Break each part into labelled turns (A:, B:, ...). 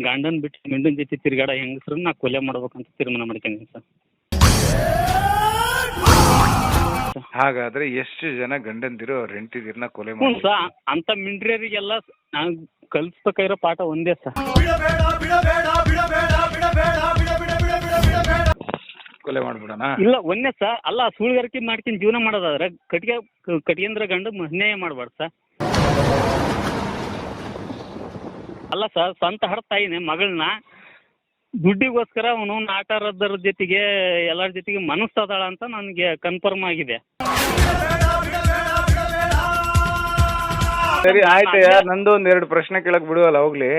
A: ಗಂಡನ ಬಿಟ್ಟು ಮಿಂಡನ ಜೊತೆ ತಿರುಗಾಡ ಹೆಂಗಸ್ರನ್ನ ನಾ ಕೊಲೆ ಮಾಡ್ಬೇಕಂತ ತೀರ್ಮಾನ ಮಾಡ್ಕೊಂಡಿದ್ದೀನಿ ಸರ್.
B: ಹಾಗಾದ್ರೆ ಎಷ್ಟು ಜನ ಗಂಡಂದಿರು ಅವ್ರ ಹೆಂಡತಿದಿರ್ನ ಕೊಲೆ
A: ಹ್ಞೂ
B: ಮಾಡಿ
A: ಸರ್, ಅಂತ ಮಿಂಡ್ರಿಯರಿಗೆಲ್ಲ ನಾನು ಕಲಿಸ್ಬೇಕಾಗಿರೋ ಪಾಠ ಒಂದೇ ಸರ್.
B: ಕೊಲೆ ಮಾಡ್ಬಿಡೋಣ?
A: ಇಲ್ಲ ಒಂದೇ ಸರ್. ಅಲ್ಲ, ಸುಳ್ಗಾರಿಕೆ ಮಾಡ್ಕೊಂಡು ಜೀವನ ಮಾಡೋದಾದ್ರೆ ಕಟಿಗೇಂದ್ರ ಗಂಡು ಅನ್ಯಾಯ ಮಾಡಬಾರ್ದು ಸರ್. ಅಲ್ಲ ಸರ್, ಸ್ವಂತ ಹರ ತಾಯಿನೇ ಮಗಳನ್ನ ದುಡ್ಡಿಗೋಸ್ಕರ ಅವನು ಆಟ ಆಡೋದ್ರ ಜೊತೆಗೆ ಎಲ್ಲರ ಜೊತೆಗೆ ಮನಸ್ಸದಾಳ ಅಂತ ನನಗೆ ಕನ್ಫರ್ಮ್ ಆಗಿದೆ.
B: ಸರಿ ಆಯ್ತಯ್ಯ, ನಂದು ಒಂದ್ 2 ಪ್ರಶ್ನೆ ಕೇಳಕ್ ಬಿಡುವಲ್ಲ ಹೋಗ್ಲಿ.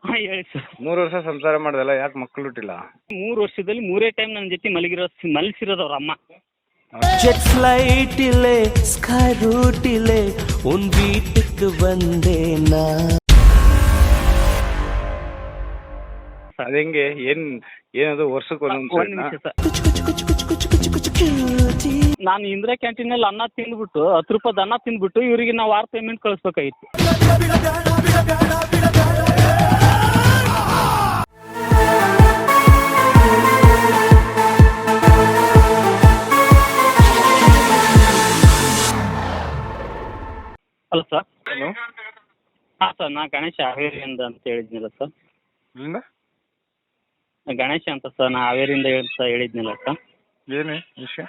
A: ಹಾಂ ಹೇಳಿ ಸರ್.
B: 3 ವರ್ಷ ಸಂಸಾರ ಮಾಡ್ದಲ್ಲ, ಯಾಕೆ ಮಕ್ಕಳು ಹುಟ್ಟಿಲ್ಲ?
A: 3 ವರ್ಷದಲ್ಲಿ 3 ಟೈಮ್ ನನ್ನ ಜೊತೆ ಮಲಗಿರೋದವ್ರ ಅಮ್ಮ.
C: ஜெட் ஃப்ளைட்டிலே ஸ்கை ரூட்டிலே உன் வீட்டுக்கு வந்தேனா.
B: ಅದ ಹೆಂಗೆ? ಏನದು ವರ್ಷಕ್ಕೆ
A: ಒಂದ್ ನಿಮಿಷ ಸರ್. ನಾನು ಇಂದಿರಾ ಕ್ಯಾಂಟೀನಲ್ಲಿ ಅನ್ನ ತಿಂದ್ಬಿಟ್ಟು 10 ರೂಪಾಯಿ ಅನ್ನ ತಿಂದ್ಬಿಟ್ಟು ಇವರಿಗೆ ನಾವು 6 ಪೇಮೆಂಟ್ ಕಳಿಸ್ಬೇಕಾಗಿತ್ತು. ಅಲ್ಲ ಸರ್. ಹಾಂ ಸರ್, ನಾ ಗಣೇಶ ಹಾವೇರಿಯಿಂದ ಅಂತ ಹೇಳಿದ್ನಿಲ್ಲ ಸರ್. ಗಣೇಶ ಅಂತ ಸರ್, ನಾ ಹಾವೇರಿಯಿಂದ ಹೇಳಿದ್ನಿಲ್ಲ ಸರ್.
B: ಏನು ವಿಷಯ?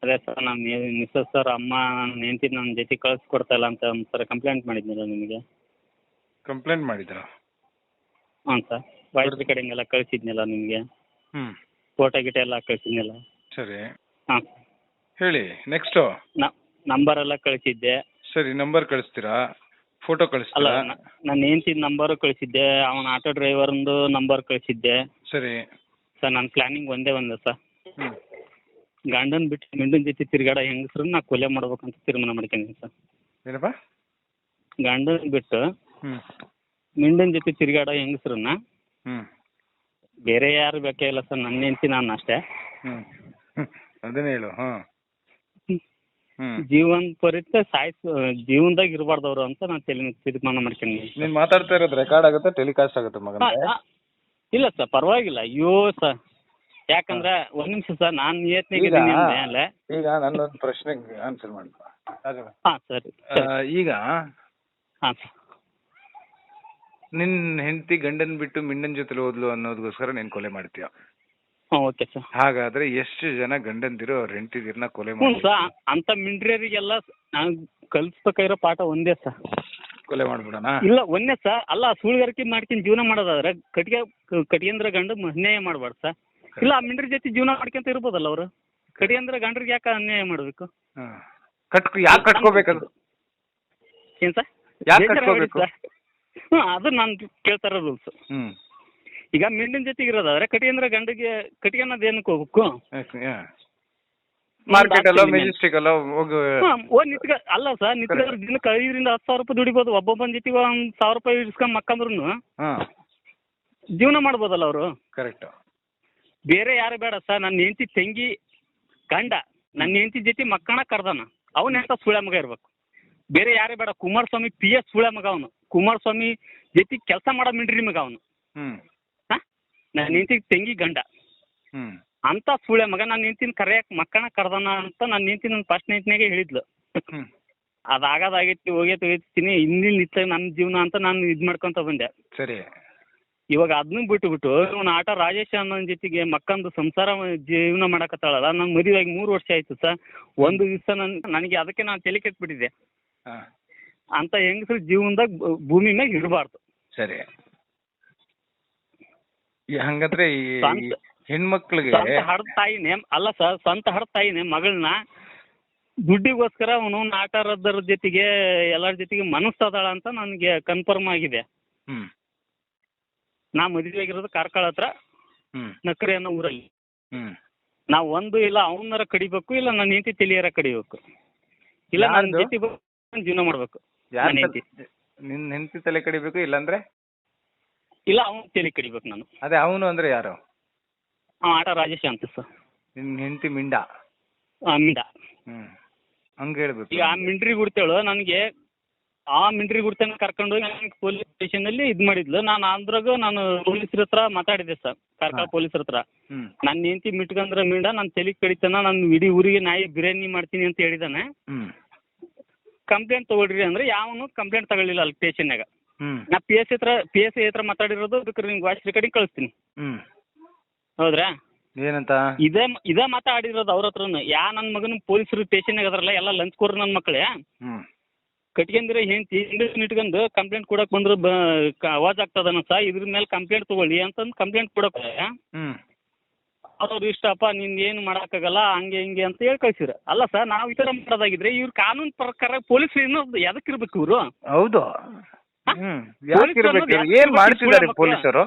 A: ಅದೇ ಸರ್, ನಮ್ಮ ಮಿಸ್ಸಸ್ ಸರ್ ಅಮ್ಮ ನನ್ನ ಹೆಂಡತಿ ನನ್ನ ಜೊತೆ ಕಳಿಸ್ಕೊಡ್ತಾ ಇಲ್ಲ ಅಂತ ಸರ್ ಕಂಪ್ಲೇಂಟ್ ಮಾಡಿದ್ನಿಲ್ಲ ನಿಮಗೆ.
B: ಕಂಪ್ಲೇಂಟ್ ಮಾಡಿದ್ರ?
A: ಹ್ಞೂ ಸರ್, ವಾಯ್ಸ್ ರೆಕಾರ್ಡಿಂಗ್ ಎಲ್ಲ ಕಳಿಸಿದ್ನಿಲ್ಲ ನಿಮಗೆ. ಫೋಟೋ ಗಿಟ ಎಲ್ಲ ಕಳಿಸಿದ್ನಿಲ್ಲ.
B: ಸರಿ,
A: ಹಾಂ
B: ಹೇಳಿ ನೆಕ್ಸ್ಟು.
A: ನಂಬರ್ ಎಲ್ಲ ಕಳಿಸಿದ್ದೆ.
B: ಸರಿ, ನಂಬರ್ ಕಳಿಸ್ತೀರಾ? ಫೋಟೋ
A: ಅಲ್ಲ,
B: ಕಳಿಸ್ತೀರಾ?
A: ನನ್ನ ಹೆಂಡತಿ ನಂಬರು ಕಳಿಸಿದ್ದೆ, ಅವನ ಆಟೋ ಡ್ರೈವರ್ದು ನಂಬರ್ ಕಳಿಸಿದ್ದೆ.
B: ಸರಿ
A: ಸರ್, ನನ್ನ ಪ್ಲಾನಿಂಗ್ ಒಂದೇ ಸರ್. ಗಂಡನ ಬಿಟ್ಟು ಮಿಂಡನ ಜೊತೆ ತಿರುಗಾಡ ಹೆಂಗಸ್ರನ್ನ ನಾ ಕೊಲೆ ಮಾಡ್ಬೇಕಂತ ತೀರ್ಮಾನ ಮಾಡ್ಕೊಂಡಿದ್ದೀನಿ ಸರ್.
B: ಏನಪ್ಪ?
A: ಗಂಡನ ಬಿಟ್ಟು ಮಿಂಡನ ಜೊತೆ ತಿರುಗಾಡ ಹೆಂಗಸ್ರನ್ನ ಬೇರೆ ಯಾರು ಬೇಕೇ ಇಲ್ಲ ಸರ್, ನನ್ನ ಹೆಂಡತಿ ನಾನು ಅಷ್ಟೇ.
B: ಅದನ್ನೇ ಹೇಳು.
A: ಜೀವನ ಪರಿತ ಜೀವನದಾಗ ಇರಬಾರ್ದವ್ರು ಅಂತ ನಾನು ತೀರ್ಮಾನ ಮಾಡ್ಕೊಂಡಿದ್ದೀನಿ.
B: ನೀನು ಮಾತಾಡ್ತಾ ಇರೋದು ರೆಕಾರ್ಡ್ ಆಗುತ್ತೆ, ಟೆಲಿಕಾಸ್ಟ್ ಆಗುತ್ತೆ ಮಗನ?
A: ಇಲ್ಲ ಸರ್, ಪರವಾಗಿಲ್ಲ. ಅಯ್ಯೋ ಸರ್, ಯಾಕಂದ್ರೆ ಒಂದ್ ನಿಮಿಷ ಸರ್, ನಾನು ನಿಯತ್ನಾಗ ಮೇಲೆ
B: ಈಗ ನನ್ನೊಂದು ಪ್ರಶ್ನೆಗೆ ಆನ್ಸರ್ ಮಾಡಿ.
A: ಹಾಂ ಸರಿ.
B: ಈಗ
A: ಹಾಂ ಸರ್,
B: ನಿನ್ನ ಹೆಂಡತಿ ಗಂಡನ್ ಬಿಟ್ಟು ಮಿಂಡನ್ ಜೊತೆ ಹೋದ್ಲು ಅನ್ನೋದಕ್ಕೋಸ್ಕರ ನೀನು ಕೊಲೆ ಮಾಡ್ತೀಯ?
A: ಹಾಂ ಓಕೆ ಸರ್.
B: ಹಾಗಾದ್ರೆ ಎಷ್ಟು ಜನ ಗಂಡಂದಿರು ಅವ್ರ ಹೆಂಡತಿದಿರ್ನ ಕೊಲೆ
A: ಹ್ಞೂ
B: ಮಾಡಿ
A: ಸರ್, ಅಂತ ಮಿಂಡ್ರಿಯರಿಗೆಲ್ಲ ನಾನು ಕಲಿಸ್ಬೇಕಾಗಿರೋ ಪಾಠ ಒಂದೇ ಸರ್.
B: ಕೊಲೆ ಮಾಡ್ಬಿಡೋಣ?
A: ಇಲ್ಲ ಒಂದೇ ಸರ್. ಅಲ್ಲ, ಸುಳ್ಗಾರಿಕೆ ಮಾಡ್ಕೊಂಡು ಜೀವನ ಮಾಡೋದಾದ್ರೆ ಕಟಿಗೇಂದ್ರ ಗಂಡು ಅನ್ಯಾಯ ಮಾಡಬಾರ್ದು ಸರ್. ಇಲ್ಲ, ಆ ಮಿಂಡ್ರಿ ಜೊತೆ ಜೀವನ ಮಾಡ್ಕೊಂತ ಇರ್ಬೋದಲ್ಲ ಅವರು. ಕಟಿಗೇಂದ್ರ ಗಂಡ್ರಿಗೆ ಯಾಕೆ ಅನ್ಯಾಯ ಮಾಡಬೇಕು?
B: ಯಾಕೆ ಕಟ್ಕೋಬೇಕದು?
A: ಏನು ಸರ್?
B: ಯಾಕೆ ಕಟ್ಕೋಬೇಕು?
A: ಹ್ಞೂ, ಅದು ನಾನು ಕೇಳ್ತಾ ಇರೋ ರೂಲ್ಸ್. ಈಗ ಮಿಂಡಿನ ಜೊತೆಗೆ ಇರೋದಾದ್ರೆ ಕಟಿಗೇಂದ್ರ ಗಂಡಿಗೆ ಕಟಿಗೆ ಅನ್ನೋದು ಏನಕ್ಕೆ ಹೋಗ್ಬೇಕು?
B: ಮಾರ್ಕೆಟ್ ಅಲ್ಲ, ಮೆಜೆಸ್ಟಿಕ್ ಅಲ್ಲ ಹೋಗು.
A: ಅಲ್ಲ ಸರ್, ನಿತ್ಯ ದಿನಕ್ಕೆ 5ರಿಂದ 10,000 ರೂಪಾಯಿ ದುಡಿಬೋದು. ಒಬ್ಬೊಬ್ಬನ ಜೊತೆಗೆ 1,000 ರೂಪಾಯಿ ಇಸ್ಕೊಂಡ್ ಮಕ್ಕಂದ್ರು ಜೀವನ ಮಾಡ್ಬೋದಲ್ಲ ಅವರು.
B: ಕರೆಕ್ಟ್.
A: ಬೇರೆ ಯಾರು ಬೇಡ ಸರ್. ನನ್ನ ಹೆಂಡತಿ ತಂಗಿ ಗಂಡ ನನ್ನ ಹೆಂಡತಿ ಜೊತೆ ಮಕ್ಕಳ ಕರ್ದಾನ, ಅವನೆಂತ ಸುಳ್ಯ ಮಗ ಇರ್ಬೇಕು. ಬೇರೆ ಯಾರೇ ಬೇಡ. ಕುಮಾರಸ್ವಾಮಿ PS ಸುಳ್ಯ ಮಗ ಅವನು. ಕುಮಾರಸ್ವಾಮಿ ಜೊತೆ ಕೆಲಸ ಮಾಡೋ ಮಿಂಡ್ರಿ ಮಗ ಅವನು. ನನ್ನ ಹೆಂಡತಿ ತಂಗಿ ಗಂಡ ಅಂತ ಸುಳ್ಯ ಮಗ ನನ್ನ ಹೆಂಡತಿನ ಕರೆಯಕ್ಕೆ ಮಕ್ಕಳ ಕರ್ದಾನ ಅಂತ ನನ್ನ ಹೆಂಡತಿ ನನ್ನ ಫಸ್ಟ್ ನೈಟ್ನಾಗೆ ಹೇಳಿದ್ಲು. ಅದಾಗದಾಗೈತಿ, ಹೋಗೈತೀನಿ, ಇನ್ನಿಲ್ ನಿಂತ ನನ್ನ ಜೀವನ ಅಂತ ನಾನು ಇದು ಮಾಡ್ಕೊಂತ ಬಂದೆ.
B: ಸರಿ,
A: ಇವಾಗ ಅದನ್ನ ಬಿಟ್ಟು ಇವನು ಆಟ ರಾಜೇಶ್ ಅನ್ನೋ ಜೊತೆಗೆ ಮಕ್ಕಂದು ಸಂಸಾರ ಜೀವನ ಮಾಡಕತ್ತಾಳಲ್ಲ. ನನ್ನ ಮದುವೆಯಾಗಿ 3 ವರ್ಷ ಆಯ್ತು ಸರ್. ಒಂದು ದಿವಸ ನನಗೆ ಅದಕ್ಕೆ ನಾನು ತಲೆ ಕೆಟ್ಬಿಟ್ಟಿದ್ದೆ. ಅಂತ ಹೆಂಗಸ್ರು ಜೀವನದಾಗ ಭೂಮಿ ಮ್ಯಾಗ ಇರಬಾರ್ದು.
B: ಸರಿ, ಹಂಗಂದ್ರೆ ಹೆಣ್ಮಕ್ಳಿಗೆ
A: ಸ್ವಂತ ಹಡ ತಾಯಿನೇ ಅಲ್ಲ ಸರ್, ಸ್ವಂತ ಹಡ ತಾಯಿನೇ ಮಗಳನ್ನ ದುಡ್ಡಿಗೋಸ್ಕರ ಅವನು ಆಟ ಆಡೋದ್ರ ಜೊತೆಗೆ ಎಲ್ಲರ ಜೊತೆಗೆ ಮನಸ್ಸದಾಳ ಅಂತ ನನಗೆ ಕನ್ಫರ್ಮ್ ಆಗಿದೆ. ನಾ ಮದುವೆ ಆಗಿರೋದು ಕಾರ್ಕಳ ಹತ್ರ ನಕರಿ ಅನ್ನೋ ಊರಲ್ಲಿ. ನಾವು ಒಂದು ಇಲ್ಲ ಅವನರ ಕಡಿಬೇಕು, ಇಲ್ಲ ನನ್ನ ಹೆಂಡತಿ ತಲಿಯರ ಕಡಿಬೇಕು, ಇಲ್ಲ ನನ್ನ ಜೊತೆ ಜೀವನ ಮಾಡ್ಬೇಕು.
B: ನಿನ್ನ ಹೆಂಡತಿ ತಲೆ ಕಡಿಬೇಕು, ಇಲ್ಲಾಂದ್ರೆ
A: ಇಲ್ಲ ಅವನು ತಲೆ ಕಡಿಬೇಕು ನಾನು.
B: ಅದೇ ಅವನು ಅಂದ್ರೆ ಯಾರು?
A: ಆಟ ರಾಜೇಶ್ ಅಂತ ಸರ್.
B: ನಿನ್ನ ಹೆಂಡತಿ ಮಿಂಡ?
A: ಮಿಂಡ.
B: ಹಂಗೆ ಹೇಳ್ಬೇಕು.
A: ಈಗ ಆ ಮಿಂಡ್ರಿ ಬಿಡ್ತೇಳು ನನಗೆ ಆ ಮಿಂಡ್ರಿ ಗುರ್ತನ ಕರ್ಕೊಂಡು ಹೋಗಿ ನನಗೆ ಪೊಲೀಸ್ ಸ್ಟೇಷನಲ್ಲಿ ಇದು ಮಾಡಿದ್ಲು. ನಾನು ಅಂದ್ರಾಗ ನಾನು ಪೊಲೀಸ್ರ ಹತ್ರ ಮಾತಾಡಿದೆ ಸರ್, ಕಾರ್ಕಳ ಪೊಲೀಸ್ರ ಹತ್ರ. ನನ್ನ ಹೆಂಡತಿ ಮಿಟ್ಕಂದ್ರೆ ಮೀಂಡ ನನ್ನ ತಲೆ ಕಡಿತಾನ, ನಾನು ಇಡೀ ಊರಿಗೆ ನಾಯಿ ಬಿರಿಯಾನಿ ಮಾಡ್ತೀನಿ ಅಂತ ಹೇಳಿದಾನೆ. ಕಂಪ್ಲೇಂಟ್ ತಗೊಳ್ರಿ ಅಂದ್ರೆ ಯಾವನು ಕಂಪ್ಲೇಂಟ್ ತಗೊಳ್ಳಿಲ್ಲ ಅಲ್ಲಿ ಸ್ಟೇಷನ್ಯಾಗ. ನಾ ಪಿ ಎಸ್ ಐ ಹತ್ರ ಮಾತಾಡಿರೋದು, ಬೇಕಾದ್ರೆ ನಿಮ್ಗೆ ವಾಯ್ಸ್ ರೆಕಾರ್ಡಿಂಗ್ ಕಳಿಸ್ತೀನಿ. ಹೌದ್ರಾ?
B: ಏನಂತ
A: ಇದೇ ಮಾತಾಡಿರೋದು ಅವ್ರ ಹತ್ರನು. ನನ್ನ ಮಗನ ಪೊಲೀಸರು ಸ್ಟೇಷನ್ಯಾಗ ಅದ್ರಲ್ಲ ಎಲ್ಲ ಲಂಚ್ ಕೋರ್ ನನ್ನ ಮಕ್ಕಳೇ ಕಟ್ಕೊಂಡ್ರೆ ಹೆಂಡತಿ ಇಂಡಸ್ಟ್ರಿ ಇಟ್ಕೊಂಡು ಕಂಪ್ಲೇಂಟ್ ಕೊಡಕ್ ಬಂದ್ರು ಅವಾಜ್ ಆಗ್ತದನ ಸಾ, ಇದ್ರ ಮೇಲೆ ಕಂಪ್ಲೇಂಟ್ ತಗೊಳ್ಳಿ ಅಂತಂದು ಕಂಪ್ಲೇಂಟ್ ಕೊಡಕ್ ಅವ್ರು ಇಷ್ಟಪ್ಪ ನಿನ್ಗೆ ಏನು ಮಾಡೋಕ್ಕಾಗಲ್ಲ ಹಂಗೆ ಹಿಂಗೆ ಅಂತ ಹೇಳಿ ಕಳ್ಸಿರ. ಅಲ್ಲ ಸರ್, ನಾವು ಈ ಥರ ಮಾಡೋದಾಗಿದ್ರೆ ಇವ್ರು ಕಾನೂನು ಪ್ರಕಾರ ಪೊಲೀಸರು ಇನ್ನೊಂದು ಎದಕ್ಕಿರ್ಬೇಕು ಇವರು?
B: ಹೌದು, ಏನ್ ಮಾಡ್ತಿದ್ದಾರೆ ಪೊಲೀಸರು?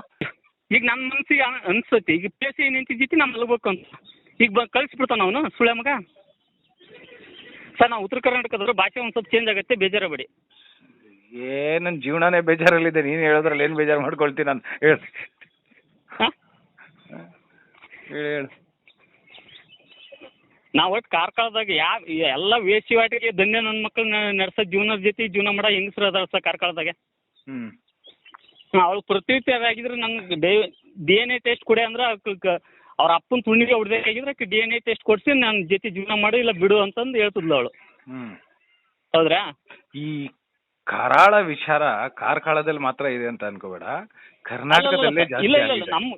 A: ಈಗ ನನ್ನ ಮನ್ಸಿಗೆ ಅನ್ಸತಿ, ಈಗ ಪೇಸಿ ಏನ್ ನಿಂತಿದ್ದಿ ನಮ್ಮ ಮಲಗಬೇಕು ಅಂತ ಈಗ ಕಳಿಸ್ಬಿಡ್ತಾನ ಅವನು ಸುಳ್ಳೆ ಮಗ. ಸರ್, ನಾವು ಉತ್ತರ ಕರ್ನಾಟಕದವರು ಭಾಷೆ ಒಂದು ಸ್ವಲ್ಪ ಚೇಂಜ್ ಆಗುತ್ತೆ, ಬೇಜಾರಬೇಡಿ.
B: ನನ್ನ ಜೀವನನೇ ಬೇಜಾರಲ್ಲಿದೆ, ನೀನು ಹೇಳೋದ್ರಲ್ಲಿ ಏನು ಬೇಜಾರು ಮಾಡ್ಕೊಳ್ತೀನಿ ನಾನು. ಹೇಳು ಹೇಳು.
A: ನಾವು ಒಟ್ಟು ಕಾರ್ಕಳದಾಗ ಎಲ್ಲ ವೇಷವಾಟಿಗೆ ಧನ್ಯ ನನ್ನ ಮಕ್ಕಳನ್ನ ನಡೆಸೋ ಜೀವನದ ಜೊತೆ ಜೀವನ ಮಾಡೋ ಹೆಂಗಸ್ರು ಅದಾರ ಸರ್ ಕಾರ್ಕಳದಾಗೆ. ಅವ್ಳು ಪ್ರತಿನಿತ್ಯ ನನ್ಗೆ DNA ಟೆಸ್ಟ್ ಕೊಡಿ ಅಂದ್ರೆ ಅವ್ರ ಅಪ್ಪನ ತುಣ್ಣಿಗೆ ಹೊಡೆದಾಗಿದ್ರೆ DNA ಟೆಸ್ಟ್ ಕೊಡಿಸಿ ನನ್ನ ಜೊತೆ ಜೀವನ ಮಾಡಿ ಇಲ್ಲ ಬಿಡು ಅಂತಂದು ಹೇಳ್ತಿದ್ಲು ಅವಳು. ಹೌದ್ರಾ?
B: ಈ ಕರಾಳ ವಿಚಾರ ಕಾರ್ಕಳದಲ್ಲಿ ಮಾತ್ರ ಇದೆ ಅಂತ ಅನ್ಕೋಬೇಡ, ಕರ್ನಾಟಕದಲ್ಲೇ ಜಾಸ್ತಿ.
A: ಇಲ್ಲ ನಮ್ಮ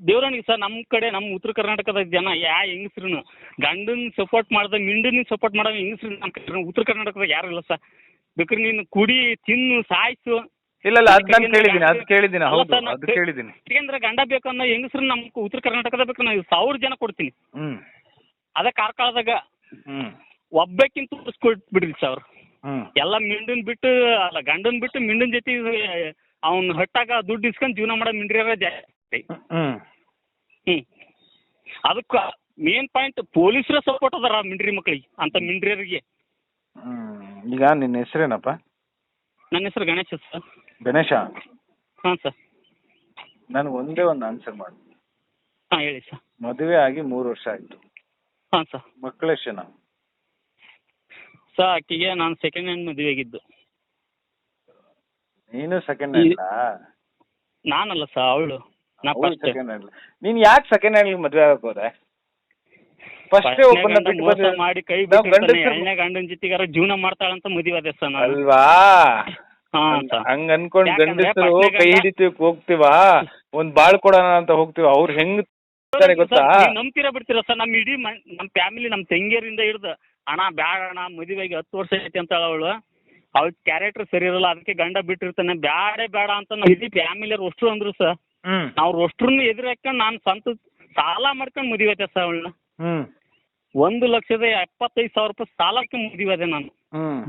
A: ದೇವರನಿಗೆ ಸರ್, ನಮ್ಮ ಕಡೆ ನಮ್ಮ ಉತ್ತರ ಕರ್ನಾಟಕದ ಜನ ಹೆಂಗಸ್ರು ಗಂಡನ್ ಸಪೋರ್ಟ್ ಮಾಡ್ದ ಮಿಂಡನ್ ಸಪೋರ್ಟ್ ಮಾಡೋ ಹೆಂಗಸ್ರು ನಮ್ಮ ಉತ್ತರ ಕರ್ನಾಟಕದಾಗ ಯಾರು ಇಲ್ಲ ಸರ್. ಬೇಕಾದ್ರೆ ನೀನು ಕುಡಿ ತಿನ್ನು ಸಾಯಿಸು.
B: ಇಲ್ಲ ಅದ್ ನಾನು ಕೇಳಿದ್ದೀನಿ ಹೌದು, ಅದು ಕೇಳಿದ್ದೀನಿ.
A: ಯಾಕೆಂದ್ರೆ ಗಂಡ ಬೇಕು ಅನ್ನೋ ಹೆಂಗಸ್ರು ನಮ್ಮ ಉತ್ತರ ಕರ್ನಾಟಕದ ಬೇಕು, ನಾವು 1000 ಜನ ಕೊಡ್ತೀನಿ. ಅದ ಕಾರ್ಕಳದಾಗ ಒಬ್ಬಕ್ಕಿಂತ ತೋರಿಸ್ಕೊಟ್ಬಿಡ್ರಿ ಸರ್. ಎಲ್ಲ ಮಿಂಡನ್ ಬಿಟ್ಟು ಅಲ್ಲ ಗಂಡನ್ ಬಿಟ್ಟು ಮಿಂಡನ್ ಜೊತೆ ಅವ್ನ ಹಟ್ಟಾಗ ದುಡ್ಡು ಇಸ್ಕೊಂಡು ಜೀವನ ಮಾಡೋ ಮಿಂಡ್ರಿಯರ ಜಾಸ್ತಿ. ಅದಕ್ಕೆ ಮೇನ್ ಪಾಯಿಂಟ್ ಪೊಲೀಸರ ಸಪೋರ್ಟ್ ಅದಾರ ಮಿಂಡ್ರಿ ಮಕ್ಳಿಗೆ ಅಂತ ಮಿಂಡ್ರಿಯರಿಗೆ.
B: ಈಗ ನಿನ್ನ ಹೆಸರೇನಪ್ಪ?
A: ನನ್ನ ಹೆಸರು ಗಣೇಶ ಸರ್.
B: ಗಣೇಶ?
A: ಹಾಂ ಸರ್.
B: ನನಗೆ ಒಂದೇ ಒಂದು ಆನ್ಸರ್ ಮಾಡು.
A: ಹಾಂ ಹೇಳಿ ಸರ್.
B: ಮದುವೆ ಆಗಿ 3 ವರ್ಷ ಆಯ್ತು.
A: ಹಾಂ ಸರ್.
B: ಮಕ್ಕಳ ಎಷ್ಟು ಜನ?
A: ಸರ್, ಆಕಿಗೆ ನಾನು ಸೆಕೆಂಡ್ ಹ್ಯಾಂಡ್ ಮದುವೆ ಆಗಿದ್ದು.
B: ನೀನು ಸೆಕೆಂಡ್ ಹ್ಯಾಂಡ್?
A: ನಾನಲ್ಲ ಸರ್, ಅವಳು. ನಾ ಫಸ್ಟ್
B: ಸೆಕೆಂಡ್ ಹ್ಯಾಂಡ್. ನೀನ್ ಯಾಕೆ ಸೆಕೆಂಡ್ ಹ್ಯಾಂಡ್ ಮದುವೆ ಆಗಕ್ಕೆ ಹೋದೆ? ಫಸ್ಟ್
A: ಮೋಸ ಮಾಡಿ ಕೈ ಬಿಟ್ಟು ಎಣ್ಣೆ ಗಂಡನ ಜೊತೆಗಾರ ಜೀವನ ಮಾಡ್ತಾಳಂತ ಮದುವೆ ಅದೇ ಸರ್ ನಾನು.
B: ಅಲ್ವಾ? ಹಂಗ ಅನ್ಕೊಂಡ್ ಗಂಡಸರು ಕೈ ಹಿಡಿತೀವಿ ಹೋಗ್ತೀವಾ, ಒಂದ್ ಬಾಳ್ ಕೊಡೋಣ ಅಂತ ಹೋಗ್ತೀವ, ಅವ್ರು ಹೆಂಗ್ ಗೊತ್ತಾ?
A: ನಂಬ್ತೀರಾ ಬಿಡ್ತೀರಾ ಸರ್? ನಮ್ ಇಡೀ ನಮ್ ಫ್ಯಾಮಿಲಿ ನಮ್ ತಂಗಿಯರಿಂದ ಹಿಡ್ದು ಅಣ್ಣ ಬ್ಯಾಡ ಅಣ್ಣ ಮದುವೆಗೆ 10 ವರ್ಷ ಐತಿ ಅಂತ ಅವಳು. ಅವಳ ಕ್ಯಾರೆಕ್ಟರ್ ಸರಿ ಇರಲ್ಲ, ಅದಕ್ಕೆ ಗಂಡ ಬಿಟ್ಟಿರ್ತಾನೆ, ಬೇಡ ಅಂತ ನಾವು ಇಡೀ ಫ್ಯಾಮಿಲಿಯವ್ರು ಅಷ್ಟ್ರು ಅಂದ್ರು ಸರ್. ಅವ್ರು ಅಷ್ಟ್ರನ್ನ ಎದುರು ಹಾಕೊಂಡು ನಾನು ಸ್ವಂತ ಸಾಲ ಮಾಡ್ಕೊಂಡು ಮದುವೆ ಐತೆ ಸರ್ ಅವಳನ್ನ. 1,75,000 ರೂಪಾಯಿ ಸಾಲಕ್ಕೆ ಮದುವೆ ಅದೇ ನಾನು.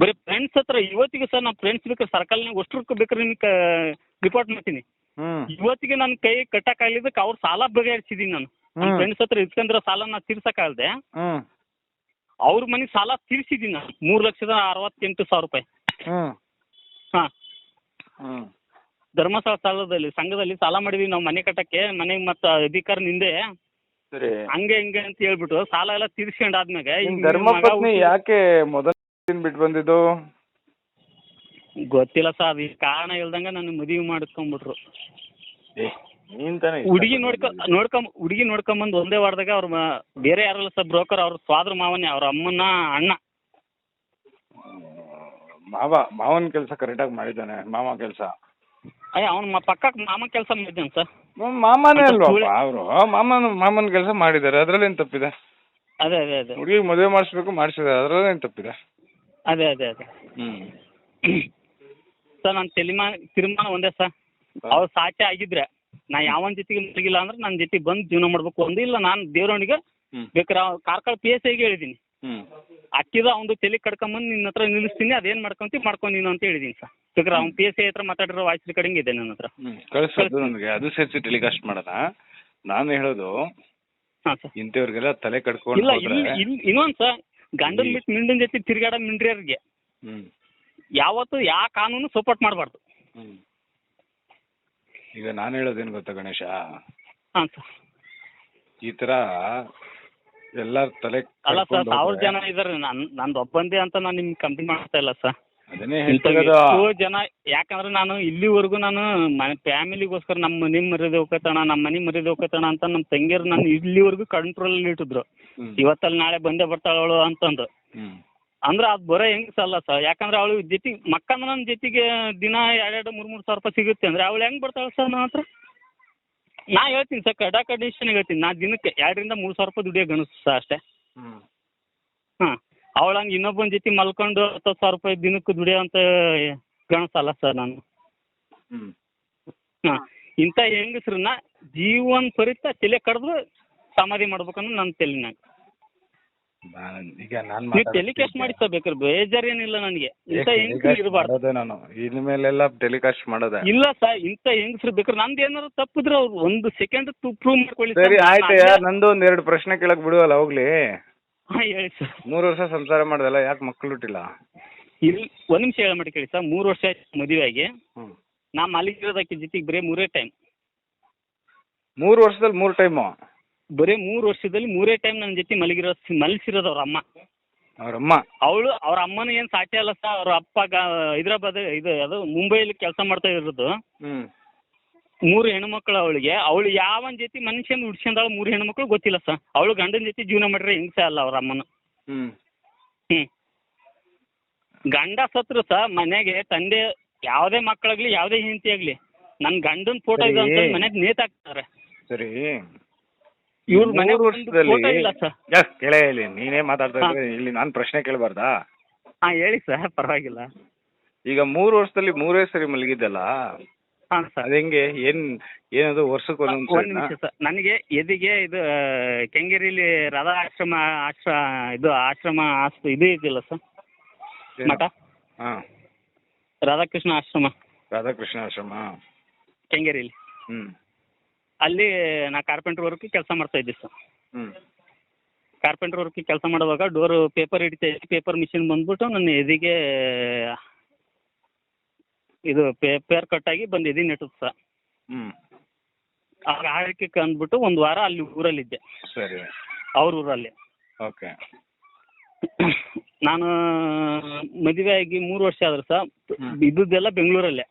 A: ಬರೀ ಫ್ರೆಂಡ್ಸ್ ಹತ್ರ ಇವತ್ತಿಗೆ ಸರ್, ನಮ್ಮ ಫ್ರೆಂಡ್ಸ್ ಬೇಕಾದ್ರೆ ಸರ್ಕಲ್ನಾಗ ಅಷ್ಟ್ರಕ್ಕೆ ಬೇಕಾದ್ರೆ ನಿಮ್ಗೆ ರಿಪೋರ್ಟ್ ಮಾಡ್ತೀನಿ. ಇವತ್ತಿಗೆ ನನ್ನ ಕೈ ಕಟ್ಟಕ್ಕಾಗಲಿದ್ದಕ್ಕೆ ಅವ್ರ ಸಾಲ ಬಗೆಹರಿಸಿದೀನಿ ನಾನು. ನಮ್ಮ ಫ್ರೆಂಡ್ಸ್ ಹತ್ರ ಇಸ್ಕೊಂಡ್ರೆ ಸಾಲ ನಾ ತೀರ್ಸಕ್ಕಾಗದೆ ಅವ್ರ ಮನೆ ಸಾಲ ತೀರ್ಸಿದೀನಿ ನಾನು 3,68,000 ರೂಪಾಯಿ. ಹಾಂ, ಧರ್ಮಸ್ಥಳ ಸಾಲದಲ್ಲಿ ಸಂಘದಲ್ಲಿ ಸಾಲ ಮಾಡಿದೀವಿ ನಾವು ಮನೆ ಕಟ್ಟಕ್ಕೆ. ಮನೆಗೆ ಮತ್ತೆ ಅಧಿಕಾರ ನಿಂದೆ ಹಂಗೆ ಹಿಂಗೆ ಅಂತ ಹೇಳ್ಬಿಟ್ಟು ಸಾಲ ಎಲ್ಲ ತೀರ್ಸ್ಕೊಂಡಾದ್ಮ್ಯಾಗ
B: ಧರ್ಮಪತ್ನಿ ಯಾಕೆ ಮೊದಲ ಬಿಟ್ಟು ಬಂದಿದ್ದು
A: ಗೊತ್ತಿಲ್ಲ ಸರ್. ಅದು ಕಾರಣ ಇಲ್ದಂಗ ನನ್ನ ಮದುವೆ ಮಾಡ್ಕೊಂಡ್ಬಿಟ್ರು. ಹುಡುಗಿ ನೋಡ್ಕೊಂಬಂದು ಒಂದೇ ವಾರದಾಗ ಅವ್ರ ಬೇರೆ ಯಾರಲ್ಲ ಸರ್, ಬ್ರೋಕರ್ ಅವ್ರ ಸ್ವಾದ್ರ ಮಾವನೇ, ಅವ್ರ ಅಮ್ಮನ ಅಣ್ಣ.
B: ಮಾವನ ಕೆಲಸ ಕರೆಕ್ಟಾಗಿ ಮಾಡಿದ್ದಾನೆ. ಮಾಮ ಕೆಲಸ
A: ಅವ್ನ ಪಕ್ಕಕ್ಕೆ ಮಾಮ ಕೆಲಸ ಮಾಡಿದ್ದಾನೆ ಸರ್.
B: ಮಾಮನೇ ಅಲ್ವಾ ಅವರು? ಮಾಮನ ಕೆಲಸ ಮಾಡಿದ್ದಾರೆ, ಅದ್ರಲ್ಲಿ ಏನ್ ತಪ್ಪಿದೆ?
A: ಅದೇ
B: ಹುಡುಗಿ ಮದುವೆ ಮಾಡಿಸಿದ್ದಾರೆ, ಅದ್ರಲ್ಲಿ ಏನ್ ತಪ್ಪಿದೆ?
A: ಅದೇ ಸರ್, ನನ್ನ ತೀರ್ಮಾನ ಒಂದೇ ಸರ್. ಅವ್ರು ಸಾಚೆ ಆಗಿದ್ರೆ ನಾ ಯಾವನ ಜೊತೆಗೆ ಮಲಗಿಲ್ಲ ಅಂದ್ರೆ ನನ್ನ ಜೊತೆ ಬಂದು ಜೀವನ ಮಾಡ್ಬೇಕು. ಒಂದು ಇಲ್ಲ ನಾನು ದೇವ್ರವನಿಗೆ ಬೇಕಾರೆ ಕಾರ್ಕಳ PSIಗೆ ಹೇಳಿದ್ದೀನಿ, ಅಕ್ಕಿದ ಅವ್ನು ತಲೆ ಕಡ್ಕೊಂಬಂದು ನಿನ್ನ ಹತ್ರ ನಿಲ್ಲಿಸ್ತೀನಿ, ಅದೇನು ಮಾಡ್ಕೊ ನೀನು ಅಂತ ಹೇಳಿದೀನಿ ಸರ್. ಬೇಕಾರೆ ಅವ್ನು PSI ಹತ್ರ ಮಾತಾಡಿರೋ ವಾಯ್ಸ್ ರೆಕಾರ್ಡಿಂಗ್ ಇದೆ ನನ್ನ ಹತ್ರ.
B: ಕಳಿಸೋದು ನನಗೆ ಅದು ಸೇರಿಸಿ ಟೆಲಿಕಾಸ್ಟ್ ಮಾಡೋಣ. ನಾನು ಹೇಳೋದು
A: ಹಾಂ ಸರ್,
B: ಇಂಥವ್ರಿಗೆಲ್ಲ ತಲೆ ಕಡ್ಕೊಂಡು
A: ಇಲ್ಲ ಇನ್ನೊಂದು ಸರ್, ಗಂಡನ್ ಬಿಟ್ಟು ಮಿಂಡನ್ ಜೊತೆ ತಿರ್ಗಾಡ ಮಿಂಡ್ರಿಯರಿಗೆ ಯಾವತ್ತು ಕಾನೂನು ಸಪೋರ್ಟ್ ಮಾಡಬಾರ್ದು.
B: ಈಗ ನಾನು ಹೇಳೋದೇನು ಗೊತ್ತಾ ಗಣೇಶ?
A: ಹಾಂ ಸರ್,
B: ಈ ತರ ಎಲ್ಲಾರ ತಲೆ
A: ಅಲ್ಲ ಸರ್, 1000 ಜನ ಇದಾರೆ, ನಂದು ಒಬ್ಬಂದೇ ಅಂತ ನಾನು ನಿಮ್ಗೆ ಕಂಪ್ಲೇಂಟ್ ಮಾಡ್ತಾ ಇಲ್ಲ ಸರ್.
B: ಅದನ್ನೇ
A: ಇಂಥವು
B: ಹೇಳ್ತಿರೋದು.
A: ಎಷ್ಟೋ ಜನ, ಯಾಕಂದ್ರೆ ನಾನು ಇಲ್ಲಿವರೆಗೂ ನಾನು ಫ್ಯಾಮಿಲಿಗೋಸ್ಕರ ನಮ್ಮ ಮನೆ ಮರ್ಯಾದೆ ಹೋಗತ್ತಣ, ನಮ್ಮ ಮನೆ ಮರ್ಯಾದೆ ಹೋಗತ್ತಣ ಅಂತ ನಮ್ಮ ತಂಗಿಯರು ನಾನು ಇಲ್ಲಿವರೆಗೂ ಕಂಟ್ರೋಲಲ್ಲಿ ಇಟ್ಟಿದ್ರು. ಇವತ್ತಲ್ಲಿ ನಾಳೆ ಬಂದೇ ಬರ್ತಾಳವಳು ಅಂತಂದು. ಅಂದ್ರೆ ಅದು ಬರೋ ಹೆಂಗಸಲ್ಲ ಸರ್, ಯಾಕಂದ್ರೆ ಅವಳು ಜೊತೆಗೆ ಮಕ್ಕಂದ ನನ್ನ ಜೊತೆಗೆ ದಿನ 2-3 ಸಾವಿರ ರೂಪಾಯಿ ಸಿಗುತ್ತೆ ಅಂದ್ರೆ ಅವಳು ಹೆಂಗೆ ಬರ್ತಾಳೆ ಸರ್ ನನ್ನ ಹತ್ರ? ನಾ ಹೇಳ್ತೀನಿ ಸರ್, ಕಂಡೀಷನ್ ಹೇಳ್ತೀನಿ, ನಾ ದಿನಕ್ಕೆ 2-3 ಸಾವಿರ ರೂಪಾಯಿ ದುಡಿಯೋ ಗಣಸು ಸರ್ ಅಷ್ಟೇ. ಹಾಂ, ಅವಳು ಹಂಗೆ ಇನ್ನೊಬ್ಬನ ಜೊತೆ ಮಲ್ಕೊಂಡು 10,000 ರೂಪಾಯಿ ದಿನಕ್ಕೆ ದುಡಿಯೋಂಥ ಗಣಸಲ್ಲ ಸರ್ ನಾನು. ಹಾಂ, ಇಂಥ ಹೆಂಗಸ್ರನ್ನ ಜೀವನ ಪರಿತ ತಲೆ ಕಡ್ದು ಸಮಾಧಿ ಮಾಡ್ಬೇಕನ್ನೋ ನನ್ನ ತಲೆನಾಗ.
B: ಈಗ ನಾನು
A: ನೀವು ಟೆಲಿಕಾಸ್ಟ್ ಮಾಡಿ ಸರ್ ಬೇಕಾದ್ರೆ, ಬೇಜಾರೇನಿಲ್ಲ ನನಗೆ. ಇಂಥ ಹೆಂಗಸ್ರು ಇರಬಾರ್ದು.
B: ನಾನು ಇನ್ಮೇಲೆಲ್ಲ ಟೆಲಿಕಾಸ್ಟ್ ಮಾಡೋದೆ
A: ಇಲ್ಲ ಸರ್, ಇಂಥ ಹೆಂಗಸ್ರು ಬೇಕಾದ್ರೆ ನಂದು ಏನಾದ್ರು ತಪ್ಪಿದ್ರೆ ಅವ್ರು 1 ಸೆಕೆಂಡ್ ಪ್ರೂವ್ ಮಾಡ್ಕೊಳ್ಳಿ.
B: ಸರಿ ಆಯ್ತು, ನಂದು 1-2 ಪ್ರಶ್ನೆ ಕೇಳಕ್ ಬಿಡುವಲ್ಲ ಹೋಗ್ಲಿ.
A: ಹಾಂ ಹೇಳಿ ಸರ್.
B: 3 ವರ್ಷ ಸಂಸಾರ ಮಾಡ್ದಲ್ಲ, ಯಾಕೆ ಮಕ್ಕಳು ಹುಟ್ಟಿಲ್ಲ?
A: ಇಲ್ಲಿ 1 ನಿಮಿಷ ಹೇಳ ಮಾಡಿ ಕೇಳಿ ಸರ್. 3 ವರ್ಷ ಆಯ್ತು ಮದುವೆ ಆಗಿ. ನಾ ಮಲಗಿರೋದಕ್ಕೆ ಜೊತೆಗೆ ಬರೀ 3 ಟೈಮ್.
B: 3 ವರ್ಷದಲ್ಲಿ 3 ಟೈಮು?
A: ಬರೀ 3 ವರ್ಷದಲ್ಲಿ 3 ಟೈಮ್ ನನ್ನ ಜೊತೆ ಮಲಗಿಸಿರೋದು ಅವ್ರ ಅಮ್ಮ.
B: ಅವ್ರಮ್ಮ?
A: ಅವ್ರ ಅಮ್ಮನ ಏನು ಸಾಟಿ ಅಲ್ಲ ಸರ್. ಅವ್ರ ಅಪ್ಪ ಹೈದ್ರಾಬಾದ್ ಅದು ಮುಂಬೈಲಿ ಕೆಲಸ ಮಾಡ್ತಾ ಇರೋದು. 3 ಹೆಣ್ಮಕ್ಳು ಅವಳಿಗೆ. ಅವಳು ಯಾವನ ಜೊತೆ ಮನುಷ್ಯನ ಹುಡ್ಸ್ಕೊಂಡಾಳು 3 ಹೆಣ್ಮಕ್ಳು ಗೊತ್ತಿಲ್ಲ ಸರ್. ಅವಳು ಗಂಡನ ಜೊತೆ ಜೀವನ ಮಾಡಿದ್ರೆ ಹಿಂಸೆ ಅಲ್ಲ ಅವ್ರ ಅಮ್ಮನ. ಗಂಡ ಸತ್ರು ಸರ್ ಮನೆಗೆ ತಂದೆ ಯಾವುದೇ ಮಕ್ಕಳಾಗ್ಲಿ ಯಾವುದೇ ಹೆಂಡತಿ ಆಗ್ಲಿ ನನ್ನ ಗಂಡನ ಫೋಟೋ ಇದೆ ಅಂತ ಮನೆಗೆ ನೇತಾಕ್ತಾರೆ.
B: ಸರಿ,
A: ಇವ್ರ ಮನೆ
B: ವರ್ಷದಲ್ಲಿ
A: ಫೋಟೋ ಇಲ್ಲ ಸರ್.
B: ಕೇಳೇ ಇಲ್ಲಿ, ನೀನೇ ಮಾತಾಡ್ತಾ ಇದ್ರೆ ಇಲ್ಲಿ ನಾನು ಪ್ರಶ್ನೆ ಕೇಳಬಾರ್ದಾ?
A: ಹಾಂ ಹೇಳಿ ಸರ್, ಪರವಾಗಿಲ್ಲ.
B: ಈಗ 3 ವರ್ಷದಲ್ಲಿ 3 ಸರಿ ಮಲಗಿದ್ದಲ್ಲ,
A: ಹಾಂ ಸರ್.
B: ಅದು ಹೆಂಗೆ? ಏನದು ವರ್ಷಕ್ಕೆ ಒಂದೊಂದು?
A: 1 ನಿಮಿಷ ಸರ್. ನನಗೆ ಎದಿಗೆ ಇದು ಕೆಂಗೇರಿಲಿ ರಾಧಾ ಆಶ್ರಮ ಇದು ಇದೆಯಲ್ಲ ಸರ್, ಮಠ.
B: ಹಾಂ,
A: ರಾಧಾಕೃಷ್ಣ ಆಶ್ರಮ.
B: ರಾಧಾಕೃಷ್ಣ ಆಶ್ರಮ
A: ಕೆಂಗೇರಿಲಿ. ಅಲ್ಲಿ ನಾ ಕಾರ್ಪೆಂಟ್ರ್ ವರ್ಕ್ ಕೆಲಸ ಮಾಡ್ತಾ ಇದ್ದೆ ಸರ್. ಕಾರ್ಪೆಂಟ್ರ್ ವರ್ಕ್ ಕೆಲಸ ಮಾಡುವಾಗ ಡೋರು ಪೇಪರ್ ಹಿಡಿತಾ ಇದ್ದೆ. ಪೇಪರ್ ಮಿಷಿನ್ ಬಂದ್ಬಿಟ್ಟು ನನ್ನ ಎದಿಗೆ ಇದು ಪೇಪರ್ ಕಟ್ಟಾಗಿ ಬಂದು ಎದಿ ನೆಟ್ಟುತ್ತೆ ಸರ್. ಆಗ ಆಳ್ಕೆ ಅಂದ್ಬಿಟ್ಟು 1 ವಾರ ಅಲ್ಲಿ ಊರಲ್ಲಿದ್ದೆ.
B: ಸರಿ,
A: ಅವ್ರ ಊರಲ್ಲಿ.
B: ಓಕೆ.
A: ನಾನು ಮದುವೆ ಆಗಿ 3 ವರ್ಷ ಆದ್ರೆ ಸರ್ ಇದ್ದದ್ದೆಲ್ಲ ಬೆಂಗಳೂರಲ್ಲೇ.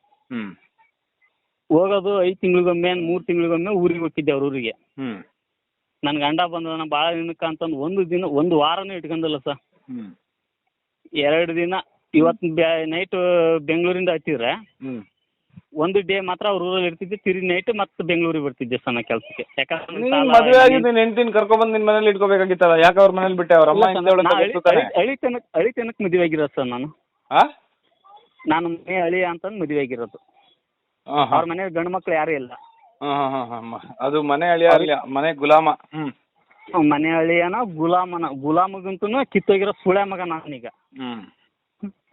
A: ಹೋಗೋದು 5 ತಿಂಗಳಿಗೊಮ್ಮೆ 3 ತಿಂಗಳಿಗೊಮ್ಮೆ ಊರಿಗೆ ಹೋಗ್ತಿದ್ದೆ ಅವ್ರ ಊರಿಗೆ. ನನ್ನ ಗಂಡ ಬಂದ ಭಾಳ ದಿನಕ್ಕೆ ಅಂತಂದು 1 ವಾರನೂ ಇಟ್ಕೊಂಡಿಲ್ಲ ಸರ್. 2 ದಿನ ಇವತ್ತು ನೈಟ್ ಬೆಂಗಳೂರಿಂದ ಹತ್ತಿದ್ರೆ 1 ಡೇ ಮಾತ್ರ ಅವ್ರ ಊರಲ್ಲಿ ಇರ್ತಿದ್ದೆ. ತಿರುಗಿ ನೈಟ್ ಮತ್ತೆ ಬೆಂಗಳೂರಿಗೆ ಬರ್ತಿದ್ದೆ ಸರ್ ನಾ ಕೆಲಸಕ್ಕೆ. ಯಾಕಂದ್ರೆ
B: ಮದುವೆ ಆಗಿ ನಿನ್ನ ಹೆಂಡತಿನ ಕರ್ಕೊಂಡ್ಬಂದು ನಿನ್ನ ಮನೇಲಿ ಇಟ್ಕೋಬೇಕಾಗಿತ್ತಲ್ಲ, ಯಾಕೆ ಅವ್ರ ಮನೇಲಿ ಬಿಟ್ಟೆ? ಅವ್ರ ಅಮ್ಮ
A: ಹಳಿತನಕ್ಕೆ ಮದುವೆ ಆಗಿರೋದು ಸರ್ ನಾನು. ನಾನು ಮನೆ ಹಳಿ ಅಂತಂದು ಮದುವೆ ಆಗಿರೋದು. ಅವ್ರ ಮನೆ ಗಂಡು ಮಕ್ಳು ಯಾರು ಇಲ್ಲ.
B: ಅದು ಮನೆ ಅಳಿಯ, ಮನೆ ಗುಲಾಮ.
A: ಮನೆ ಅಳಿಯನ ಗುಲಾಮಗಂತೂ ಕಿತ್ತೋಗಿರೋ ಸುಳೆ ಮಗ ನಾನೀಗ.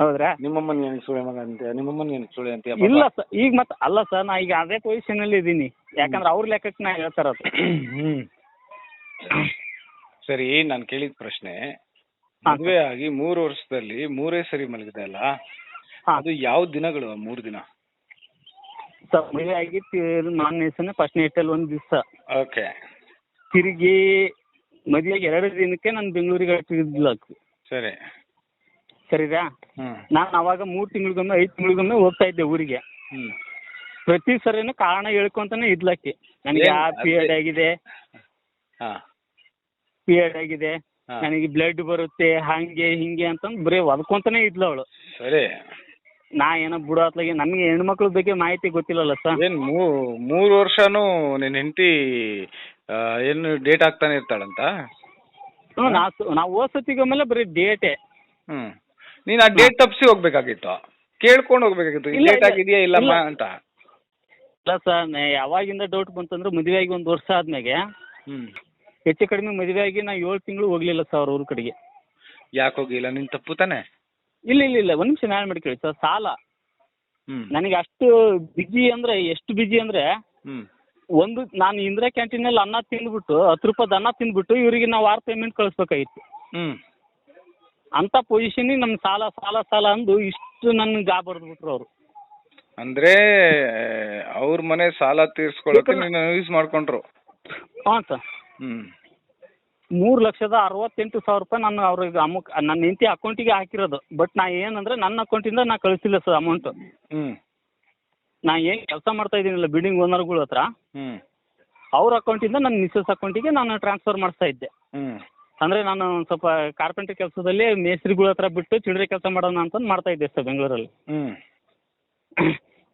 A: ಹೌದ್ರಾ?
B: ನಿಮ್ಮಮ್ಮನ ಏನು ಸುಳೆ ಮಗ ಅಂತ? ನಿಮ್ಮಮ್ಮನ ಏನು ಸುಳೆ ಅಂತ?
A: ಇಲ್ಲ ಸರ್, ಈಗ ಮತ್ತೆ ಅಲ್ಲ ಸರ್, ನಾ ಈಗ ಅದೇ ಪೊಸಿಷನ್ ಅಲ್ಲಿ ಇದ್ದೀನಿ. ಯಾಕಂದ್ರೆ ಅವ್ರ ಲೆಕ್ಕಕ್ಕೆ ನಾ ಹೇಳ್ತಾರದು.
B: ಸರಿ, ನಾನು ಕೇಳಿದ ಪ್ರಶ್ನೆ, ಮದುವೆ ಆಗಿ 3 ವರ್ಷದಲ್ಲಿ 3 ಸರಿ ಮಲಗಿದೆ ಅಲ್ಲ, ಅದು ಯಾವ ದಿನಗಳು? 3 ದಿನ
A: ಸರ್. ಮದುವೆ ಆಗಿ ಮಾರನೇ ದಿವಸನೇ ಫಸ್ಟ್ ನೈಟಲ್ಲಿ 1 ದಿವಸ.
B: ಓಕೆ.
A: ತಿರುಗಿ ಮದುವೆಗೆ 2 ದಿನಕ್ಕೆ ನಾನು ಬೆಂಗಳೂರಿಗೆ ಹೊರಟಿದ್ದಿಲ್ಲ. ಸರಿ, ಸರಿರಾ? ನಾನು ಅವಾಗ 3 ತಿಂಗಳಿಗೊಮ್ಮೆ 5 ತಿಂಗಳಿಗೊಮ್ಮೆ ಹೋಗ್ತಾ ಇದ್ದೆ ಊರಿಗೆ. ಪ್ರತಿ ಸರಿನೂ ಕಾರಣ ಹೇಳ್ಕೊಂತಾನೆ ಇದ್ಲಕ್ಕೆ. ನನಗೆ ಪೀರಿಯಡ್ ಆಗಿದೆ, ನನಗೆ ಬ್ಲಡ್ ಬರುತ್ತೆ, ಹಂಗೆ ಹಿಂಗೆ ಅಂತಂದು ಬರೀ ಒದ್ಕೊಂತಾನೆ ಇದ್ಲು ಅವಳು.
B: ಸರಿ,
A: ನಾ ಏನೋ ಬಿಡೋ ಅತ್ಲಾಗೆ ನಮಗೆ ಹೆಣ್ಮಕ್ಳ ಬಗ್ಗೆ ಮಾಹಿತಿ ಗೊತ್ತಿಲ್ಲಲ್ಲ ಸರ್.
B: ಏನು 3 ವರ್ಷನೂ ನಿನ್ನ ಹೆಂಡತಿ ಏನು ಡೇಟ್ ಆಗ್ತಾನೆ ಇರ್ತಾಳಂತ?
A: ನಾವು ಓದ್ಸತಿಗೊಮ್ಮೆಲ್ಲ ಬರೀ ಡೇಟೇ.
B: ನೀನು ಆ ಡೇಟ್ ತಪ್ಪಿಸಿ ಹೋಗ್ಬೇಕಾಗಿತ್ತು, ಕೇಳ್ಕೊಂಡು ಹೋಗ್ಬೇಕಾಗಿತ್ತು, ಡೇಟ್ ಆಗಿದೆಯಾ ಇಲ್ಲಮ್ಮ ಅಂತ.
A: ಇಲ್ಲ ಸರ್, ಯಾವಾಗಿಂದ ಡೌಟ್ ಬಂತಂದ್ರೆ ಮದುವೆ ಆಗಿ 1 ವರ್ಷ ಆದ್ಮೇಲೆ ಹೆಚ್ಚು ಕಡಿಮೆ ಮದುವೆ ಆಗಿ ನಾ 7 ತಿಂಗಳು ಹೋಗ್ಲಿಲ್ಲ ಸರ್ ಅವ್ರ ಊರ ಕಡೆಗೆ.
B: ಯಾಕೆ ಹೋಗಿಲ್ಲ? ನಿನ್ ತಪ್ಪು ತಾನೆ?
A: ಇಲ್ಲ 1 ನಿಮಿಷ ನಾನು ಮಾಡಿ ಕೇಳಿ ಸರ್. ಸಾಲ ನನಗೆ ಅಷ್ಟು ಬಿಜಿ ಅಂದ್ರೆ, ಎಷ್ಟು ಬಿಜಿ ಅಂದ್ರೆ, ನಾನು ಇಂದಿರಾ ಕ್ಯಾಂಟೀನಲ್ಲಿ ಅನ್ನ ತಿಂದ್ಬಿಟ್ಟು 10 ರೂಪಾಯಿ ಅನ್ನ ತಿಂದ್ಬಿಟ್ಟು ಇವರಿಗೆ ನಾವು 6 ಪೇಮೆಂಟ್ ಕಳಿಸ್ಬೇಕಾಗಿತ್ತು. ಅಂತ ಪೊಸಿಷನ್ ನಮ್ಗೆ ಸಾಲ ಅಂದು ಇಷ್ಟು ನನ್ನ ಜಾಬ್ ಹೊಡೆದ್ಬಿಟ್ರು ಅವರು.
B: ಅಂದ್ರೆ ಅವ್ರ ಮನೆ ಸಾಲ ತೀರ್ಸ್ಕೊಳಕ್ಕೆ ನೀನು ಯೂಸ್ ಮಾಡ್ಕೊಂಡ್ರು?
A: ಹಾಂ ಸರ್. 3,68,000 ರೂಪಾಯಿ ನಾನು ಅವ್ರಿಗೆ ನನ್ನ ಹೆಂಡತಿ ಅಕೌಂಟಿಗೆ ಹಾಕಿರೋದು. ಬಟ್ ನಾ ಏನಂದ್ರೆ ನನ್ನ ಅಕೌಂಟಿಂದ ನಾ ಕಳಿಸಿಲ್ಲ ಸರ್ ಅಮೌಂಟು. ನಾ ಏನು ಕೆಲಸ ಮಾಡ್ತಾ ಇದ್ದೀನಿಲ್ಲ ಬಿಲ್ಡಿಂಗ್ ಓನರ್ಗಳ ಹತ್ರ, ಅವ್ರ ಅಕೌಂಟಿಂದ ನನ್ನ ಮಿಸ್ಸಸ್ ಅಕೌಂಟಿಗೆ ನಾನು ಟ್ರಾನ್ಸ್ಫರ್ ಮಾಡಿಸ್ತಾ ಇದ್ದೆ. ಅಂದರೆ ನಾನು ಸ್ವಲ್ಪ ಕಾರ್ಪೆಂಟ್ರಿ ಕೆಲಸದಲ್ಲಿ ಮೇಸ್ತ್ರಿಗಳ ಹತ್ರ ಬಿಟ್ಟು ಚಿಲ್ಲರೆ ಕೆಲಸ ಮಾಡೋಣ ಅಂತಂದು ಮಾಡ್ತಾ ಇದ್ದೆ ಸರ್ ಬೆಂಗಳೂರಲ್ಲಿ.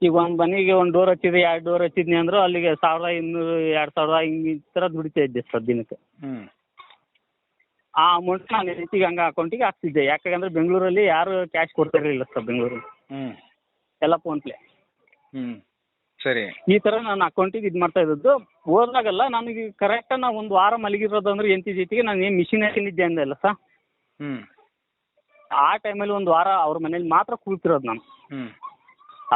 A: ಈಗ ಒಂದು ಮನೆಗೆ ಒಂದು ಡೋರ್ ಹಚ್ಚಿದೆ, 2 ಡೋರ್ ಹಚ್ಚಿದ್ನಿ ಅಂದ್ರೆ ಅಲ್ಲಿಗೆ 1,200 2,000 ಹಿಂಗೆ ಈ ಥರ ದುಡಿತಾ ಇದ್ದೆ ಸರ್ ದಿನಕ್ಕೆ. ಆ ಅಮೌಂಟ್ ನಾನು ಹೆಂಡತಿಗೆ ಹಂಗೆ ಅಕೌಂಟಿಗೆ ಹಾಕ್ತಿದ್ದೆ. ಯಾಕಂದ್ರೆ ಬೆಂಗಳೂರಲ್ಲಿ ಯಾರು ಕ್ಯಾಶ್ ಕೊಡ್ತಾ ಇರಲಿಲ್ಲ ಸರ್ ಬೆಂಗಳೂರಲ್ಲಿ, ಎಲ್ಲ ಫೋನ್ಪೇ.
B: ಸರಿ.
A: ಈ ಥರ ನಾನು ಅಕೌಂಟಿಗೆ ಇದು ಮಾಡ್ತಾ ಇದ್ದದ್ದು. ಹೋದಾಗಲ್ಲ ನನಗೆ ಕರೆಕ್ಟಾಗಿ ನಾವು ಒಂದು ವಾರ ಮಲಗಿರೋದು ಅಂದ್ರೆ ಹೆಂಡತಿ ಜೊತೆಗೆ ನಾನು ಏನು ಮಿಷಿನ್ ಹಾಕೊಂಡಿದ್ದೆ ಅಂದಲ್ಲ ಸರ್, ಆ ಟೈಮಲ್ಲಿ ಒಂದು ವಾರ ಅವ್ರ ಮನೇಲಿ ಮಾತ್ರ ಕೂತಿರೋದು ನಾನು.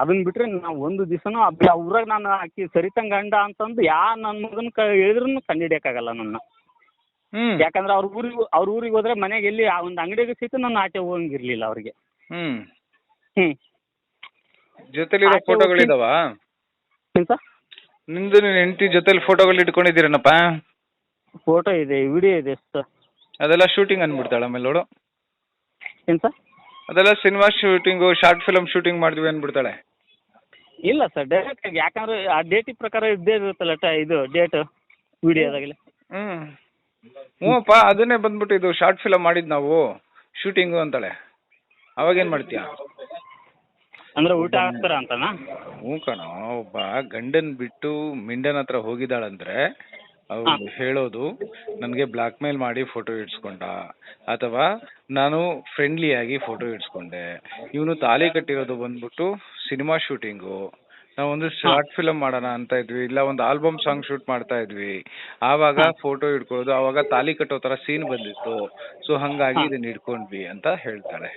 A: ಅದನ್ನ ಬಿಟ್ಟರೆ ನಾವು ಒಂದು ದಿವಸನೂ ಅವ್ರಾಗ ನಾನು ಆಕಿ ಸರಿತಂಗ ಗಂಡ ಅಂತಂದು ನನ್ನ ಮಗನ ಹೇಳಿದ್ರು ಕಂಡುಹಿಡಿಯೋಕ್ಕಾಗಲ್ಲ ನನ್ನ. ಯಾಕಂದ್ರೆ ಅವ್ರ ಊರಿಗೆ ಹೋದ್ರೆ ಮನೆಗೆ ಎಲ್ಲಿ ಆ ಒಂದು ಅಂಗಡಿಗೆ ಸಹಿತ ನಾನು ಆಚೆ ಹೋಗಂಗಿರ್ಲಿಲ್ಲ ಅವ್ರಿಗೆ.
B: ಜೊತೆಲಿರೋ ಫೋಟೋಗಳಿದಾವ
A: ಏನು ಸರ್?
B: ನಿಂದು ನಿನ್ನ ಹೆಂಡತಿ ಜೊತೆಲಿ ಫೋಟೋಗಳು ಇಟ್ಕೊಂಡಿದ್ದೀರನಪ್ಪ?
A: ಫೋಟೋ ಇದೆ, ವಿಡಿಯೋ ಇದೆ ಸರ್.
B: ಅದೆಲ್ಲ ಶೂಟಿಂಗ್ ಅಂದ್ಬಿಡ್ತಾಳೆ ಆಮೇಲೆ ನೋಡು.
A: ಏನು ಸರ್?
B: ಅದೆಲ್ಲ cinema shooting, short film shooting ಮಾಡಿದ್ವಿ ಅಂದ್ಬಿಡ್ತಾಳೆ.
A: ಇಲ್ಲ ಸರ್, ಡೈರೆಕ್ಟ್ ಆಗಿ. ಯಾಕಂದ್ರೆ ಆ ಡೇಟಿಗೆ ಪ್ರಕಾರ ಇದ್ದೇ ಇರುತ್ತಲ್ಲ ಇದು ಡೇಟ್ ವಿಡಿಯೋದಾಗಲಿ.
B: ಹ್ಞೂಪ್ಪ, ಅದನ್ನೇ ಬಂದ್ಬಿಟ್ಟು ಇದು ಶಾರ್ಟ್ ಫಿಲಮ್ ಮಾಡಿದ್ದು ನಾವು ಶೂಟಿಂಗು ಅಂತಾಳೆ. ಅವಾಗೇನು ಮಾಡ್ತೀಯಾ?
A: ಅಂದ್ರೆ ಊಟ ಹಾಕ್ತಾರ ಅಂತನಾ?
B: ಹ್ಞೂ ಕಣೋ, ಒಬ್ಬ ಗಂಡನ್ ಬಿಟ್ಟು ಮಿಂಡನ್ ಹತ್ರ ಹೋಗಿದ್ದಾಳಂದ್ರೆ ಅವ್ರು ಹೇಳೋದು ನನಗೆ ಬ್ಲಾಕ್ ಮೇಲ್ ಮಾಡಿ ಫೋಟೋ ಇಡ್ಸ್ಕೊಂಡ, ಅಥವಾ ನಾನು ಫ್ರೆಂಡ್ಲಿಯಾಗಿ ಫೋಟೋ ಇಡ್ಸ್ಕೊಂಡೆ. ಇವನು ತಾಲಿ ಕಟ್ಟಿರೋದು ಬಂದ್ಬಿಟ್ಟು ಸಿನಿಮಾ ಶೂಟಿಂಗು, ನಾವೊಂದು ಶಾರ್ಟ್ ಫಿಲಮ್ ಮಾಡೋಣ ಅಂತ ಇದ್ವಿ, ಇಲ್ಲ ಒಂದು ಆಲ್ಬಮ್ ಸಾಂಗ್ ಶೂಟ್ ಮಾಡ್ತಾ ಇದ್ವಿ, ಆವಾಗ ಫೋಟೋ ಇಟ್ಕೊಳ್ಳೋದು, ಆವಾಗ ತಾಲಿ ಕಟ್ಟೋ ಥರ ಸೀನ್ ಬಂದಿತ್ತು, ಸೊ ಹಾಗಾಗಿ ಇದನ್ನ ಇಟ್ಕೊಂಡ್ವಿ ಅಂತ ಹೇಳ್ತಾಳೆ.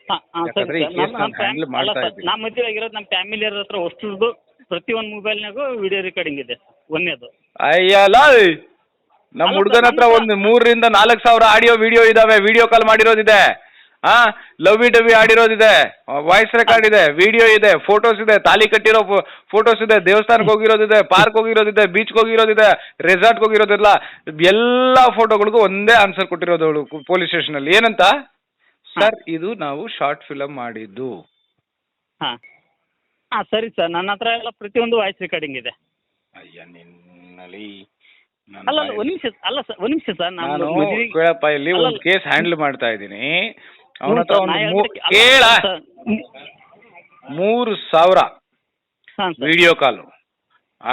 B: ಯಾಕಂದ್ರೆ ಈ ಕೇಸ್ ನಾನು ಹ್ಯಾಂಡಲ್ ಮಾಡ್ತಾ ಇದ್ದೀನಿ.
A: ನಾ ಮದುವೆ ಆಗಿರೋದು ನಮ್ಮ ಫ್ಯಾಮಿಲಿಯವ್ರ ಹತ್ರ ಅಷ್ಟು ಪ್ರತಿಯೊಂದು ಮೊಬೈಲ್ನಾಗೂ ವಿಡಿಯೋ ರೆಕಾರ್ಡಿಂಗ್ ಇದೆ ಒಂದೇದು.
B: ಅಯ್ಯಲ್ಲ, ನಮ್ಮ ಹುಡುಗನ ಹತ್ರ ಒಂದು 3,000 to 4,000 ಆಡಿಯೋ ವಿಡಿಯೋ ಇದಾವೆ. ವಿಡಿಯೋ ಕಾಲ್ ಮಾಡಿರೋದಿದೆ, ಲವ್ ಡವಿ ಆಡಿರೋದಿದೆ, ವಾಯ್ಸ್ ರೆಕಾರ್ಡ್ ಇದೆ, ವಿಡಿಯೋ ಇದೆ, ಫೋಟೋಸ್ ಇದೆ, ತಾಲಿ ಕಟ್ಟಿರೋ ಫೋಟೋಸ್ ಇದೆ, ದೇವಸ್ಥಾನಕ್ಕೆ ಹೋಗಿರೋದಿದೆ, ಪಾರ್ಕ್ ಹೋಗಿರೋದಿದೆ, ಬೀಚ್ಗೆ ಹೋಗಿರೋದಿದೆ, ರೆಸಾರ್ಟ್ಗೆ ಹೋಗಿರೋದಿಲ್ಲ, ಎಲ್ಲ ಫೋಟೋಗಳಿಗೂ ಒಂದೇ ಆನ್ಸರ್ ಕೊಟ್ಟಿರೋದು ಅವಳು ಪೊಲೀಸ್ ಸ್ಟೇಷನಲ್ಲಿ. ಏನಂತ? ಸರ್, ಇದು ನಾವು ಶಾರ್ಟ್ ಫಿಲಮ್ ಮಾಡಿದ್ದು.
A: ಹಾಂ ಸರಿ ಸರ್, ನನ್ನ ಹತ್ರ ಎಲ್ಲ ಪ್ರತಿಯೊಂದು ವಾಯ್ಸ್ ರೆಕಾರ್ಡಿಂಗ್ ಇದೆ.
B: ಅಯ್ಯ ನಿನ್ನಲ್ಲಿ
A: ಅಲ್ಲ ಒಂದು ನಿಮಿಷ, ಅಲ್ಲ ಸರ್ ಒಂದು ನಿಮಿಷ ಸರ್, ನಾನು
B: ಕೇಳಪ್ಪ, ಇಲ್ಲಿ ಒಂದು ಕೇಸ್ ಹ್ಯಾಂಡಲ್ ಮಾಡ್ತಾ ಇದ್ದೀನಿ. ಅವನ ಹತ್ರ ಕೇಳ 3,000 ವಿಡಿಯೋ ಕಾಲು,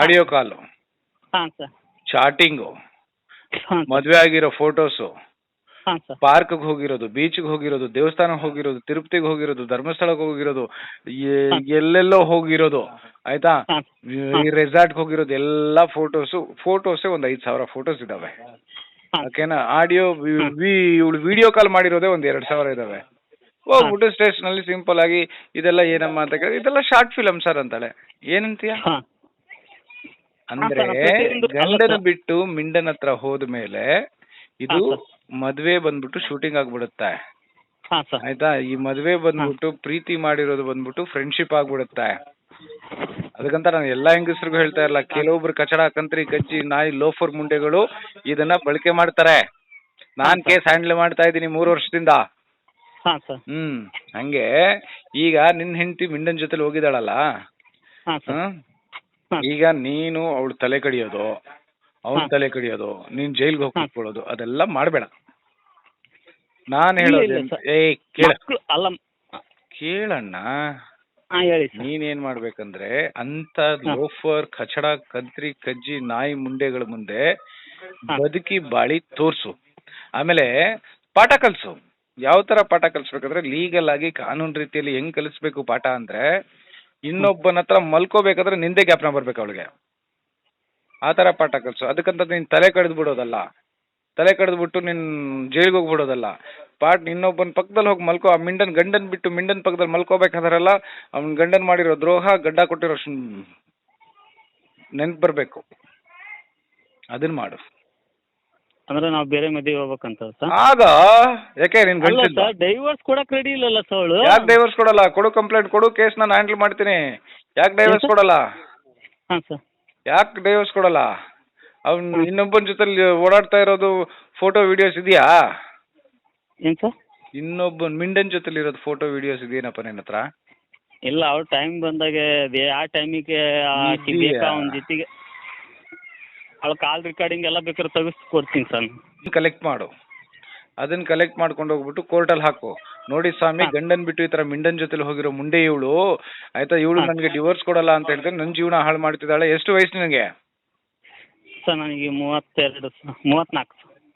B: ಆಡಿಯೋ ಕಾಲು, ಚಾಟಿಂಗು, ಮದುವೆ ಆಗಿರೋ ಫೋಟೋಸು, ಪಾರ್ಕ್ಗೆ ಹೋಗಿರೋದು, ಬೀಚ್ಗೆ ಹೋಗಿರೋದು, ದೇವಸ್ಥಾನಕ್ಕೆ ಹೋಗಿರೋದು, ತಿರುಪತಿಗೆ ಹೋಗಿರೋದು, ಧರ್ಮಸ್ಥಳಕ್ಕೆ ಹೋಗಿರೋದು, ಎಲ್ಲೆಲ್ಲೋ ಹೋಗಿರೋದು, ಆಯ್ತಾ, ಈ ರೆಸಾರ್ಟ್ಗೆ ಹೋಗಿರೋದು, ಎಲ್ಲ ಫೋಟೋಸೇ ಒಂದು 5,000 ಫೋಟೋಸ್ ಇದಾವೆ. ಓಕೆನಾ? ಆಡಿಯೋ ಇವಳು ವಿಡಿಯೋ ಕಾಲ್ ಮಾಡಿರೋದೇ ಒಂದು 2,000 ಇದಾವೆ. ಹೋಗ್ಬಿಟ್ಟು ಸ್ಟೇಷನಲ್ಲಿ ಸಿಂಪಲ್ ಆಗಿ ಇದೆಲ್ಲ ಏನಮ್ಮ ಅಂತ ಕೇಳಿ, ಇದೆಲ್ಲ ಶಾರ್ಟ್ ಫಿಲಮ್ ಸರ್ ಅಂತಾಳೆ. ಏನಂತೀಯ? ಅಂದ್ರೆ ಗಂಡನ ಬಿಟ್ಟು ಮಿಂಡನ್ ಹತ್ರ ಹೋದ್ಮೇಲೆ ಇದು ಮದ್ವೆ ಬಂದ್ಬಿಟ್ಟು ಶೂಟಿಂಗ್ ಆಗ್ಬಿಡುತ್ತೆ, ಆಯ್ತಾ. ಈ ಮದ್ವೆ ಬಂದ್ಬಿಟ್ಟು ಪ್ರೀತಿ ಮಾಡಿರೋದು ಬಂದ್ಬಿಟ್ಟು ಫ್ರೆಂಡ್ಶಿಪ್ ಆಗ್ಬಿಡುತ್ತೆ. ಅದಕ್ಕಂತ ನಾನು ಎಲ್ಲಾ ಹೆಂಗಸರಿಗೂ ಹೇಳ್ತಾ ಇರಲ್ಲ, ಕೆಲವೊಬ್ರು ಕಚಡ, ಕಂತ್ರಿ, ಕಜ್ಜಿ, ನಾಯಿ, ಲೋಫರ್ ಮುಂಡೆಗಳು ಇದನ್ನ ಬಳಕೆ ಮಾಡ್ತಾರೆ. ನಾನ್ ಕೇಸ್ ಹ್ಯಾಂಡಲ್ ಮಾಡ್ತಾ ಇದ್ದೀನಿ 3 ವರ್ಷದಿಂದ. ಹಂಗೆ ಈಗ ನಿನ್ನ ಹೆಂಡತಿ ಮಿಂಡನ್ ಜೊತೆಲಿ ಹೋಗಿದ್ದಾಳಲ್ಲ, ಈಗ ನೀನು ಅವಳು ತಲೆ ಕಡಿಯೋದು, ಅವನ್ ತಲೆ ಕಡಿಯೋದು, ನೀನ್ ಜೈಲ್ಗೆ ಹೋಗಿ ಕೂತ್ಕೊಳ್ಳೋದು, ಅದೆಲ್ಲ ಮಾಡಬೇಡ. ನಾನು ಹೇಳೋದು ಕೇಳಣ್ಣ, ನೀನೇನ್ ಮಾಡ್ಬೇಕಂದ್ರೆ ಅಂತ ಲೋಫರ್, ಕಚಡ, ಕಂತ್ರಿ, ಕಜ್ಜಿ, ನಾಯಿ ಮುಂಡೆಗಳ ಮುಂದೆ ಬದುಕಿ ಬಾಳಿ ತೋರ್ಸು. ಆಮೇಲೆ ಪಾಠ ಕಲ್ಸು. ಯಾವ ತರ ಪಾಠ ಕಲ್ಸ್ಬೇಕಂದ್ರೆ ಲೀಗಲ್ ಆಗಿ ಕಾನೂನು ರೀತಿಯಲ್ಲಿ ಹೆಂಗ್ ಕಲಿಸ್ಬೇಕು ಪಾಠ ಅಂದ್ರೆ, ಇನ್ನೊಬ್ಬನ ಹತ್ರ ಮಲ್ಕೋಬೇಕಾದ್ರೆ ನಿಂದೆ ಜ್ಞಾಪನ ಬರ್ಬೇಕು ಅವಳಿಗೆ, ಆ ತರ ಪಾಠ ಕಲ್ಸು. ಅದಕ್ಕಂತ ನೀನ್ ತಲೆ ಕಡ್ದು ಬಿಡೋದಲ್ಲ, ತಲೆ ಕಡ್ದ್ಬಿಟ್ಟು ನೀನ್ ಜೈಲ್ಗೆ ಹೋಗ್ಬಿಡೋದಲ್ಲ. ಇನ್ನೊಬ್ಬನ ಪಕ್ಕದಲ್ಲಿ ಹೋಗಿ ಮಲ್ಕೋ. ಆ ಗಂಡನ್ ಬಿಟ್ಟು ಮಿಂಡನ್ ಪಕ್ಕದಲ್ಲಿ ಮಲ್ಕೋಬೇಕಾದ್ರಲ್ಲ, ಅವ್ನ ಗಂಡನ್ ಮಾಡಿರೋ ದ್ರೋಹ, ಗಡ್ಡ ಕೊಟ್ಟಿರೋ ನೆನ್ಪು ಬರ್ಬೇಕು. ಅದನ್ನ ಮಾಡು.
A: ಅಂದ್ರೆ ನಾವು ಬೇರೆ ಮದುವೆ ಹೋಗ್ಬೇಕಂತ
B: ಆಗ ಯಾಕೆ ನಿನ್ ಗಂಡ
A: ಡೈವರ್ಸ್ ಕೊಡಕ್ ರೆಡಿ ಇಲ್ಲಲ್ಲ ಸರ್?
B: ಯಾಕೆ ಡೈವರ್ಸ್ ಕೊಡಲ್ಲ? ಕೊಡು, ಕಂಪ್ಲೇಂಟ್ ಕೊಡು, ಕೇಸ್ ನಾನು ಹ್ಯಾಂಡಲ್ ಮಾಡ್ತೀನಿ. ಯಾಕೆ ಡೈವರ್ಸ್ ಕೊಡಲ್ಲ? ಯಾಕೆ ಡೈವರ್ಸ್ ಕೊಡಲ್ಲ? ಅವ್ನು ಇನ್ನೊಬ್ಬನ ಜೊತೆಲಿ ಓಡಾಡ್ತಾ ಇರೋದು ಫೋಟೋ ವಿಡಿಯೋಸ್ ಇದೆಯಾ?
A: ಏನು ಸರ್?
B: ಇನ್ನೊಬ್ಬ ಮಿಂಡನ್ ಜೊತೆಲಿರೋದು ಫೋಟೋ ವಿಡಿಯೋಸ್ ಇದೆಯೇನಪ್ಪ ನಿನ್ನ ಹತ್ರ?
A: ಇಲ್ಲ, ಅವ್ರ ಟೈಮ್ ಬಂದಾಗ ಆ ಟೈಮಿಗೆ
B: ಇದೆಯಾ?
A: ಅವನ ಜೊತೆಗೆ ಅವ್ಳ ಕಾಲ್ ರೆಕಾರ್ಡಿಂಗ್ ಎಲ್ಲ ಬೇಕಾದ್ರೆ ತೆಗೆಸ್ಕೊಡ್ತೀನಿ ಸರ್.
B: ಕಲೆಕ್ಟ್ ಮಾಡು. ಅದನ್ನ ಕಲೆಕ್ಟ್ ಮಾಡ್ಕೊಂಡು ಹೋಗ್ಬಿಟ್ಟು ಕೋರ್ಟಲ್ಲಿ ಹಾಕು. ನೋಡಿ ಸ್ವಾಮಿ, ಗಂಡನ್ ಬಿಟ್ಟು ಈ ತರ ಮಿಂಡನ್ ಜೊತೆಲಿ ಹೋಗಿರೋ ಮುಂಡೆ ಇವಳು, ಆಯ್ತಾ, ಇವಳು ನನಗೆ ಡಿವೋರ್ಸ್ ಕೊಡಲ್ಲ ಅಂತ ಹೇಳಿದ್ರೆ ನನ್ನ ಜೀವನ ಹಾಳು ಮಾಡ್ತಿದ್ದಾಳೆ. ಎಷ್ಟು ವಯಸ್ಸು ನಿನಗೆ?
A: ಸರ್ ನನಗೆ 34.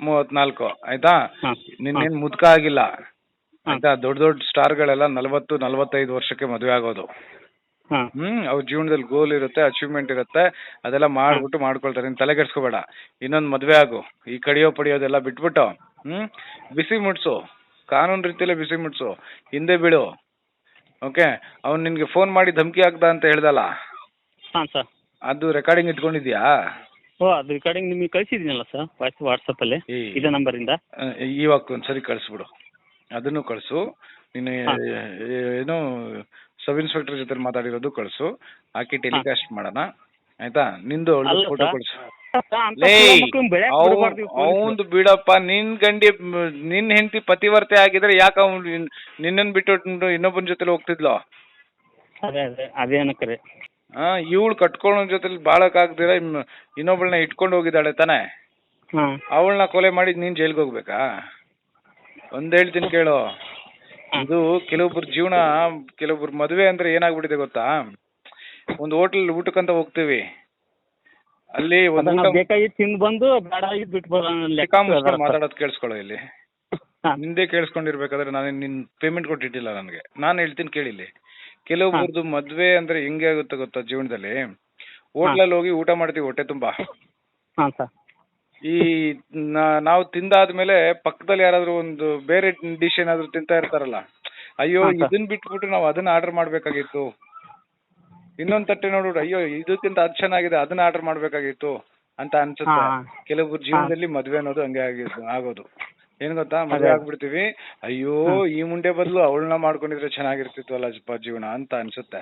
B: 34 ಆಯ್ತಾ? ನಿನ್ನೇನು ಮುದ್ಕ ಆಗಿಲ್ಲ ಆಯ್ತಾ? ದೊಡ್ಡ ದೊಡ್ಡ ಸ್ಟಾರ್ಗಳೆಲ್ಲ 40-45 ವರ್ಷಕ್ಕೆ ಮದುವೆ ಆಗೋದು. ಅವ್ರ ಜೀವನದಲ್ಲಿ ಗೋಲ್ ಇರುತ್ತೆ, ಅಚೀವ್ಮೆಂಟ್ ಇರುತ್ತೆ, ಅದೆಲ್ಲ ಮಾಡ್ಬಿಟ್ಟು ಮಾಡ್ಕೊಳ್ತಾರೆ. ನೀನ್ ತಲೆಗೆಡ್ಸ್ಕೋಬೇಡ. ಇನ್ನೊಂದು ಮದ್ವೆ ಆಗು. ಈ ಕಡಿಯೋ ಪಡಿಯೋದೆಲ್ಲ ಬಿಟ್ಬಿಟ್ಟು ಬಿಸಿ ಮುಟ್ಸು, ಕಾನೂನು ರೀತಿಯಲ್ಲೇ ಬಿಸಿ ಮುಟ್ಸು, ಹಿಂದೆ ಬೀಳು. ಓಕೆ? ಅವ್ನು ನಿನ್ಗೆ ಫೋನ್ ಮಾಡಿ ಧಮಕಿ ಹಾಕ್ದ ಅಂತ ಹೇಳ್ದಲ್ಲ,
A: ಹಾಂ ಸರ್,
B: ಅದು ರೆಕಾರ್ಡಿಂಗ್ ಇಟ್ಕೊಂಡಿದ್ಯಾ?
A: ಓ, ಅದು ರೆಕಾರ್ಡಿಂಗ್ ನಿಮಗೆ ಕಳಿಸಿದ್ದೀನಲ್ಲ ಸರ್, ವಾಟ್ಸಪ್ಪಲ್ಲಿ ಇದೇ ನಂಬರಿಂದ.
B: ಇವಾಗ ಒಂದ್ಸರಿ ಕಳಿಸ್ಬಿಡು, ಅದನ್ನು ಕಳಿಸು. ನೀನು ಏನು ಸಬ್ ಇನ್ಸ್ಪೆಕ್ಟರ್ ಜೊತೆ ಮಾತಾಡಿರೋದು ಕಳಿಸು, ಹಾಕಿ ಟೆಲಿಕಾಸ್ಟ್ ಮಾಡೋಣ ಆಯ್ತಾ? ನಿಂದು ಫೋಟೋ ಕಳಿಸು. ಅವಂದು ಬಿಡಪ್ಪ, ನಿನ್ ಹೆಂಡತಿ ಪತಿವರ್ತೆ ಆಗಿದ್ರೆ ಯಾಕೆ ಅವ್ನು ನಿನ್ನನ್ ಬಿಟ್ಟು ಇನ್ನೊಬ್ಬನ ಜೊತೆ ಹೋಗ್ತಿದ್ಲು?
A: ಅದೇನಕ್ರೆ
B: ಇವಳು ಕಟ್ಕೊಳ್ಳೋ ಜೊತೆಲಿ ಬಾಳಕ್ ಆಗ್ದಿರ ಇನ್ನೊಬ್ಬಳನ್ನ ಇಟ್ಕೊಂಡು ಹೋಗಿದ್ದಾಳೆ ತಾನೆ? ಅವಳನ್ನ ಕೊಲೆ ಮಾಡಿ ನೀನ್ ಜೈಲ್ಗೆ ಹೋಗ್ಬೇಕಾ? ಒಂದ್ ಹೇಳ್ತೀನಿ ಕೇಳು, ಇದು ಕೆಲವೊಬ್ರು ಜೀವನ, ಕೆಲವೊಬ್ರು ಮದುವೆ ಅಂದ್ರೆ ಏನಾಗ್ಬಿಟ್ಟಿದೆ ಗೊತ್ತಾ? ಒಂದು ಹೋಟೆಲ್ ಊಟಕ್ಕಂತ ಹೋಗ್ತೀವಿ, ಅಲ್ಲಿ
A: ಬೇಕಾಗಿ ತಿಂದು ಬಂದು
B: ಮಾತಾಡೋದು ಕೇಳಿಸ್ಕೊಳ್ಳೋ. ಇಲ್ಲಿ ನಿಂದೆ ಕೇಳಿಸ್ಕೊಂಡಿರ್ಬೇಕಾದ್ರೆ ನಾನು ನಿನ್ ಪೇಮೆಂಟ್ ಕೊಟ್ಟಿಟ್ಟಿಲ್ಲ ನನಗೆ. ನಾನು ಹೇಳ್ತೀನಿ ಕೇಳಿಲ್ಲಿ, ಕೆಲವೊಬ್ರದ್ದು ಮದ್ವೆ ಅಂದ್ರೆ ಹೆಂಗೆ ಆಗುತ್ತೆ ಗೊತ್ತಾ ಜೀವನದಲ್ಲಿ? ಹೋಟ್ಲಲ್ಲಿ ಹೋಗಿ ಊಟ ಮಾಡ್ತೀವಿ ಹೊಟ್ಟೆ ತುಂಬಾ, ಈ ನಾವು ತಿಂದಾದ್ಮೇಲೆ ಪಕ್ಕದಲ್ಲಿ ಯಾರಾದ್ರೂ ಒಂದು ಬೇರೆ ಡಿಶ್ ಏನಾದ್ರು ತಿಂತಾ ಇರ್ತಾರಲ್ಲ, ಅಯ್ಯೋ ಇದನ್ ಬಿಟ್ಬಿಟ್ಟು ನಾವು ಅದನ್ನ ಆರ್ಡರ್ ಮಾಡ್ಬೇಕಾಗಿತ್ತು, ಇನ್ನೊಂದ್ ತಟ್ಟೆ ನೋಡ್ಬಿಟ್ಟು ಅಯ್ಯೋ ಇದಕ್ಕಿಂತ ಅದ್ ಚೆನ್ನಾಗಿದೆ ಅದನ್ನ ಆರ್ಡರ್ ಮಾಡ್ಬೇಕಾಗಿತ್ತು ಅಂತ ಅನ್ಸುತ್ತೆ. ಕೆಲವೊಬ್ರು ಜೀವನದಲ್ಲಿ ಮದ್ವೆ ಅನ್ನೋದು ಹಂಗೆ ಆಗೋದು. ಏನ್ ಗೊತ್ತಾ, ಮದ್ವೆ ಆಗ್ಬಿಡ್ತೀವಿ, ಅಯ್ಯೋ ಈ ಮುಂಡೆ ಬದಲು ಅವಳನ್ನ ಮಾಡ್ಕೊಂಡಿದ್ರೆ ಚೆನ್ನಾಗಿರ್ತಿತ್ತು ಅಲ್ಲ ಜೀವನ ಅಂತ ಅನ್ಸುತ್ತೆ.